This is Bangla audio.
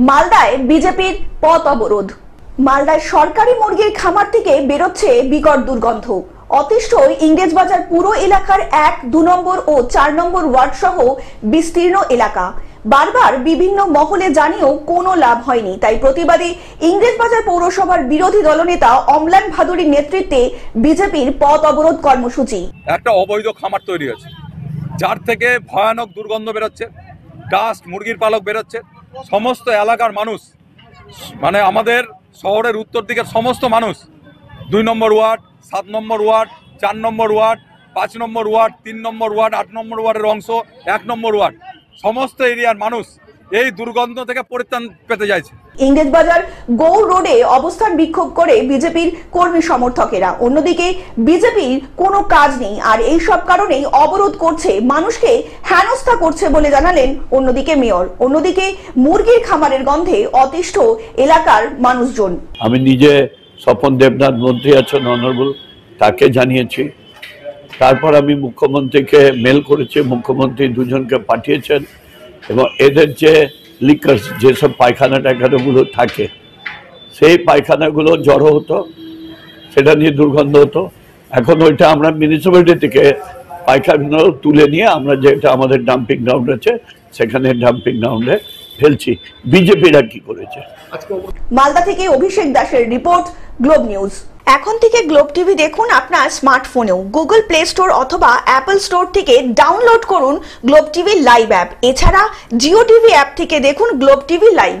মালদায় বিজেপির পথ অবরোধ। মালদায় সরকারি মুরগির খামার থেকে বেরোচ্ছে বিকট দুর্গন্ধ। অতিষ্ঠ ইংরেজবাজার পুরো এলাকার 1, 2 নম্বর ও 4 নম্বর ওয়ার্ড সহ বিস্তীর্ণ এলাকা। বারবার বিভিন্ন মহলে জানিয়েও কোনো লাভ হয়নি। তাই প্রতিবাদী ইংরেজবাজার পৌরসভার বিরোধী দলনেতা অম্লান ভাদুরীর নেতৃত্বে বিজেপির পথ অবরোধ কর্মসূচি। একটা অবৈধ খামার তৈরি হয়েছে, যার থেকে ভয়ানক দুর্গন্ধ বেরোচ্ছে, ডাস্ট, মুরগির পালক বেরোচ্ছে। সমস্ত এলাকার মানুষ, মানে আমাদের শহরের উত্তর দিকের সমস্ত মানুষ, 2 নম্বর ওয়ার্ড, 7 নম্বর ওয়ার্ড, 4 নম্বর ওয়ার্ড, 5 নম্বর ওয়ার্ড, 3 নম্বর ওয়ার্ড, 8 নম্বর ওয়ার্ডের অংশ, 1 নম্বর ওয়ার্ড, সমস্ত এরিয়ার মানুষ এই দুর্গন্ধ থেকে পরিত্রাণ পেতে চাইছে। ইংরেজবাজার গৌর রোডে অবস্থান বিক্ষোভ করে বিজেপির কর্মী সমর্থকেরা। অন্যদিকে বিজেপির কোনো কাজ নেই, আর এই সব কারণেই অবরোধ করছে, মানুষকে হেনস্থা করছে বলে জানালেন অন্যদিকে মেয়র। অন্যদিকে মুরগির খামারের গন্ধে অতিষ্ঠ এলাকার মানুষজন। আমি নিজে স্বপন দেবনাথ মন্ত্রী আছেন অনারেবল, তাকে জানিয়েছি। তারপর আমি মুখ্যমন্ত্রীকে মেল করেছি, মুখ্যমন্ত্রী দুজনকে পাঠিয়েছেন এবং এদের যে লিকার্স, যেসব পায়খানা টায়খানাগুলো থাকে, সেই পায়খানাগুলো জড়ো হতো, সেটা নিয়ে দুর্গন্ধ হতো। এখন ওইটা আমরা মিউনিসিপ্যালিটি থেকে পায়খানা তুলে নিয়ে আমরা যেটা আমাদের ডাম্পিং গ্রাউন্ড আছে সেখানে ডাম্পিং গ্রাউন্ডে ফেলছি। বিজেপিরা কি করেছে? মালদা থেকে অভিষেক দাসের রিপোর্ট, গ্লোব নিউজ। এখন থেকে গ্লোব টিভি দেখুন আপনার স্মার্টফোনেও। গুগল প্লে স্টোর অথবা অ্যাপল স্টোর থেকে ডাউনলোড করুন গ্লোব টিভি লাইভ অ্যাপ। এছাড়া জিও টিভি অ্যাপ থেকে দেখুন গ্লোব টিভি লাইভ।